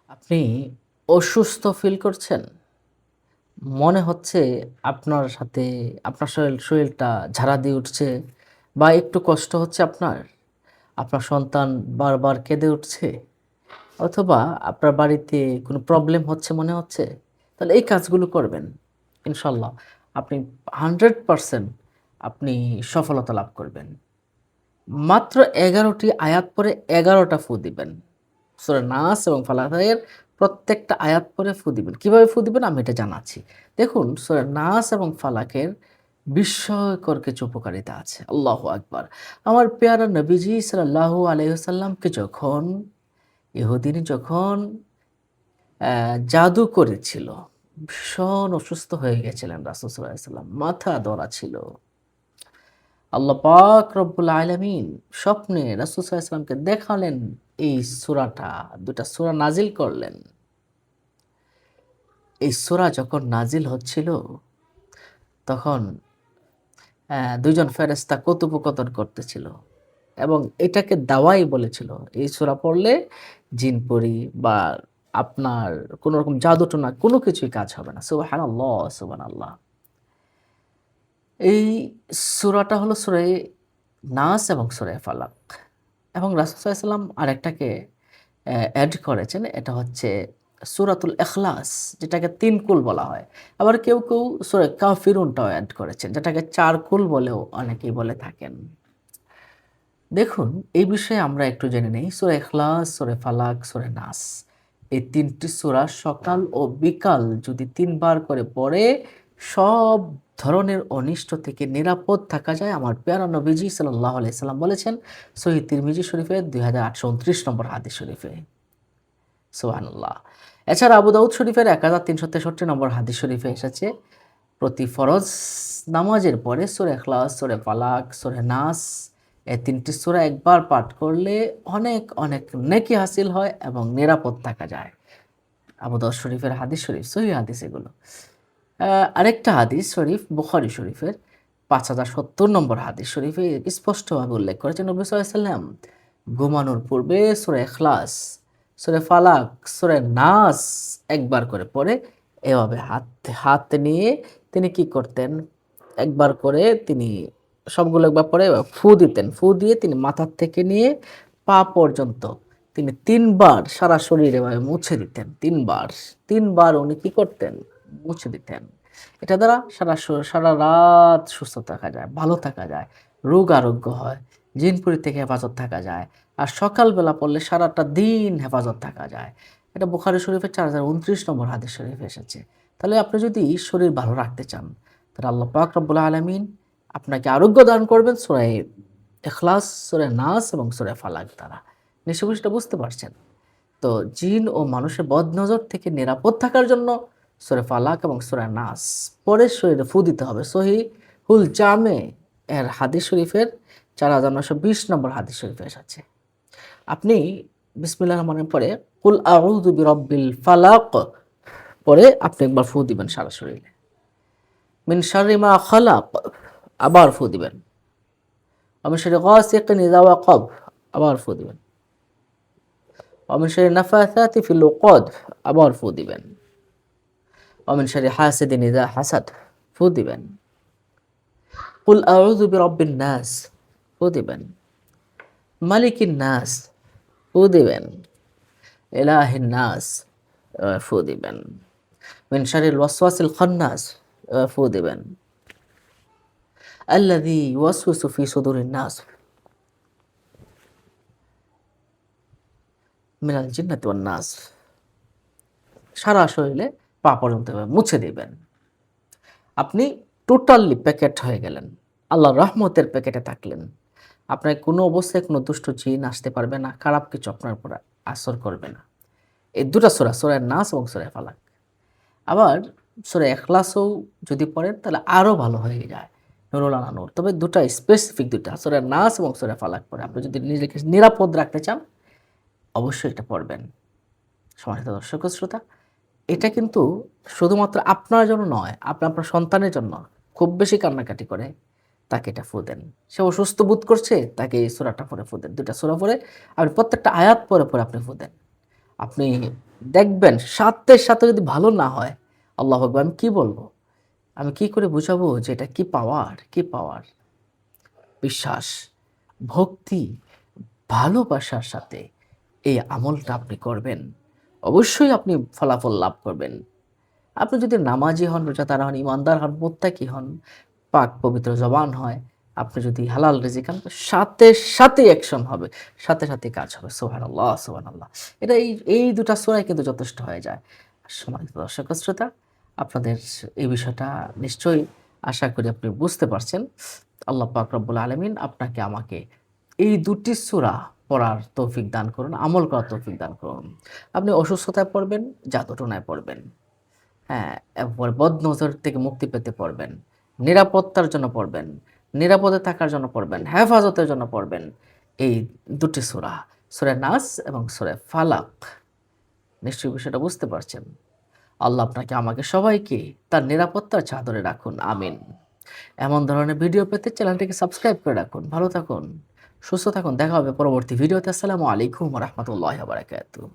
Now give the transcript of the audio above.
আপনি অসুস্থ ফিল করছেন? মনে হচ্ছে আপনার সাথে আপনার শরীরটা ঝাড়া দিয়ে উঠছে বা একটু কষ্ট হচ্ছে আপনার? আপনার সন্তান বারবার কেঁদে উঠছে? অথবা আপনার বাড়িতে কোনো প্রবলেম হচ্ছে মনে হচ্ছে? তাহলে এই কাজগুলো করবেন। ইনশাআল্লাহ আপনি 100% আপনি সফলতা লাভ করবেন। মাত্র ১১ টি আয়াত পড়ে ১১ টা ফু দিবেন। সূরা নাস এবং ফালাকের প্রত্যেকটা আয়াত পড়ে ফু দিবেন। কিভাবে ফু দিবেন আমি এটা জানাচ্ছি। দেখুন সূরা নাস এবং ফালাকের বিস্ময়কর কিছু উপকারিতা আছে। আল্লাহু আকবার! আমার পেয়ারা নবীজি সাল্লাল্লাহু আলাইহি ওয়াসাল্লামকে যখন ইহুদিনী যখন জাদু করেছিল, ভীষণ অসুস্থ হয়ে গেছিলেন রাসূল সাল্লাল্লাহু আলাইহি ওয়াসাল্লাম। মাথা ধরা ছিল। আল্লাহ পাক রব্বুল আলামিন স্বপ্নে রাসূল সাল্লাল্লাহু আলাইহি ওয়াসাল্লামকে দেখালেন এই সূরাটা, ২ টা সূরা নাজিল করলেন। এই সূরা যখন নাজিল হচ্ছিল, তখন ২ জন ফেরেশতা কথোপকথন করতেছিল এবং এটাকে দাওয়াই বলেছিল। এই সূরা পড়লে জিন-পরি বা আপনার কোন রকম জাদু-টোনা কোন কিছুই কাজ হবে না। সুবহানাল্লাহ, সুবহানাল্লাহ। এই সূরাটা হলো সূরায়ে নাস এবং সূরায়ে ফালাক। এবং রাসূল সাল্লাল্লাহু আলাইহি ওয়াসাল্লাম আরেকটাকে এড করেছেন। এটা হচ্ছে সূরাতুল ইখলাস, যেটাকে ৩ কুল বলা হয়। আবার কেউ সূরা কাফিরুনটাও এড করেছেন, যেটাকে ৪ কুল বলেও অনেকেই বলে থাকেন। দেখুন এই বিষয়ে আমরা একটু জেনে নেই। সূরা ইখলাস, সূরা ফালাক, সূরা নাস। এই ৩ টি সূরা সকাল ও বিকাল যদি ৩ বার করে পড়ে সব ধরনের অনিষ্ট থেকে নিরাপদ থাকা যায়। আমার পেয়ারা নবীজি সাল্লাল্লাহু আলাইহি সাল্লাম বলেছেন সহিহ তিরমিজি শরীফের 2829 নম্বর হাদিস শরীফে। সুবহানাল্লাহ। এছাড়া আবু দাউদ শরীফের ১৩৬৩ নম্বর হাদিস শরীফে এসেছে প্রতি ফরজ নামাজের পরে সূরা ইখলাস, সূরা ফালাক, সূরা নাস এই ৩ টি সূরা একবার পাঠ করলে অনেক নেকি হাসিল হয় এবং নিরাপদ থাকা যায়। আবু দাউদ শরীফের হাদিস শরীফ, সহিহ হাদিস এগুলো। আ আরেকটা হাদিস শরীফ বুখারী শরীফের ৫০৭০ নম্বর হাদিস শরীফে স্পষ্টভাবে উল্লেখ করেছেন নবী সাল্লাল্লাহু আলাইহি ওয়াসাল্লাম ঘুমানোর পূর্বে সূরা ইখলাস, সূরা ফালাক, সূরা নাস একবার করে পড়ে এভাবে হাত নিয়ে তিনি কি করতেন? একবার করে তিনি সবগুলো একবার পড়ে ফু দিতেন। ফু দিয়ে তিনি মাথার থেকে নিয়ে পা পর্যন্ত তিনি ৩ বার সারা শরীর এভাবে মুছে দিতেন। ৩ বার। ৩ বার উনি কি করতেন? মুছে দিতেন। এটা দ্বারা সারা রাত সুস্থ থাকা যায়, ভালো থাকা যায়, রোগ আরোগ্য হয়, জিনপুরি থেকে হেফাজত থাকা যায়। আর সকালবেলা পড়লে সারাটা দিন হেফাজত থাকা যায়। এটা বুখারী শরীফের ৪০২৯ নম্বর হাদিস শরীফে এসেছে। তাহলে আপনি যদি শরীর ভালো রাখতে চান, তাহলে আল্লাহ পাক রব্বুল আলামিন আপনাকে আরোগ্য দান করবেন সূরা ইখলাস, সূরা নাস এবং সূরা ফালাক দ্বারা। নিশ্চয়ই বিষয়টা বুঝতে পারছেন? তো জিন ও মানুষের বদনজর থেকে নিরাপদ থাকার জন্য সূরা ফালাক এবং সূরা নাস পরে শরীরে ফু দিতে হবে। সহিহুল জামে এর হাদিস শরীফের ৪৯২০ নম্বর হাদিস শরীফে এসেছে। আপনি বিসমিল্লাহির রহমানির রহিম পরে কুল আউযু বিরাব্বিল ফালাক পরে আপনি একবার ফু দিবেন সারা শরীরে। মিন শাররি মা খালাক আবার ফু দিবেন। ওয়া মিন শাররি গাসিকিন ইযা ওয়াকাব আবার ফু দিবেন। ওয়া মিন শাররি নাফাসাতি ফিল উকাদ আবার ফু দিবেন। ওয়া মিন শাররি হাসিদিন ইযা হাসাদ ফু দিবেন। কুল আউযু বিরাব্বিন নাস ফু দিবেন। মালিকিন নাস ফু দিবেন। ইলাহিন নাস ফু দিবেন। মিন শাররিল ওয়াসওয়াসিল খান্নাস ফু দিবেন। আল্লাযী ইউওয়াসওয়িসু ফি সুদুরিন নাস মিনাল জিন্নাতি ওয়ান নাস। সারা শরীরে পা পর্যন্ত এভাবে মুছে দিবেন। আপনি টোটালি প্যাকেট হয়ে গেলেন। আল্লাহর রহমতের প্যাকেটে থাকলেন। আপনার কোনো অবস্থায় কোনো দুষ্ট জিন আসতে পারবে না, খারাপ কিছু আপনার উপর আসর করবে না। এই ২ টা সূরা, সূরা নাস এবং সূরা ফালাক। আবার সূরা ইখলাসও যদি পড়েন তাহলে আরও ভালো হয়ে যায়। নুরুল আলা নূর। তবে ২ টা স্পেসিফিক ২ টা সূরা নাস এবং সূরা ফালাক পড়ে আপনি যদি নিজেকে নিরাপদ রাখতে চান অবশ্যই এটা পড়বেন। সম্মানিত দর্শক ও শ্রোতা, এটা কিন্তু শুধুমাত্র আপনার জন্য নয়, আপনি আপনার সন্তানের জন্য খুব বেশি কান্নাকাটি করে তাকে এটা ফু দেন। সে অসুস্থ বোধ করছে তাকে এই সূরাটা পড়ে ফু দেন। ২ টা সূরা পড়ে আপনি প্রত্যেকটা আয়াত পড়ে আপনি ফু দেন। আপনি দেখবেন সাথে সাথে যদি ভালো না হয়, আল্লাহু আকবার, আমি কি বলবো? আমি কি করে বুঝাবো যে এটা কি পাওয়ার, কি পাওয়ার? বিশ্বাস, ভক্তি, ভালোবাসার সাথে এই আমলটা আপনি করবেন। অবশ্যই আপনি ফলাফল লাভ করবেন। আপনি যদি নামাজি হন, রোজাদার হন, ইমানদার হন, মুত্তাকি হন, পাক পবিত্র জবান হয়, আপনি যদি হালাল রিজিক খান, সাথে সাথেই অ্যাকশন হবে। সাথে সাথেই কাজ হবে। সুবহানাল্লাহ, সুবহানাল্লাহ। এটা এই ২ টা সূরাই কিন্তু যথেষ্ট হয়ে যায়। সম্মানিত দর্শক ও শ্রোতা, আপনাদের এই বিষয়টা নিশ্চয়ই আশা করি আপনি বুঝতে পারছেন। আল্লাহ পাক রব্বুল আলামিন আপনাকে আমাকে এই ২ টি সূরা পড়ার তৌফিক দান করুন, আমল করার তৌফিক দান করুন। আপনি অসুস্থতায় পড়বেন, জাদুটোনায় পড়বেন। হ্যাঁ, এরপর বদনজর থেকে মুক্তি পেতে পড়বেন। নিরাপত্তার জন্য পড়বেন। নিরাপদে থাকার জন্য পড়বেন। হেফাজতের জন্য পড়বেন। এই ২ টি সূরা, সূরা নাস এবং সূরা ফালাক। নিশ্চয়ই বিষয়টা বুঝতে পারছেন। আল্লাহ আপনাকে আমাকে সবাইকে তার নিরাপত্তার চাদরে রাখুন। আমিন। এমন ধরনের ভিডিও পেতে চ্যানেলটিকে সাবস্ক্রাইব করে রাখুন। ভালো থাকুন, সুস্থ থাকুন। দেখা হবে পরবর্তী ভিডিওতে। আসসালামু আলাইকুম ওয়া রাহমাতুল্লাহি ওয়া বারাকাতুহু।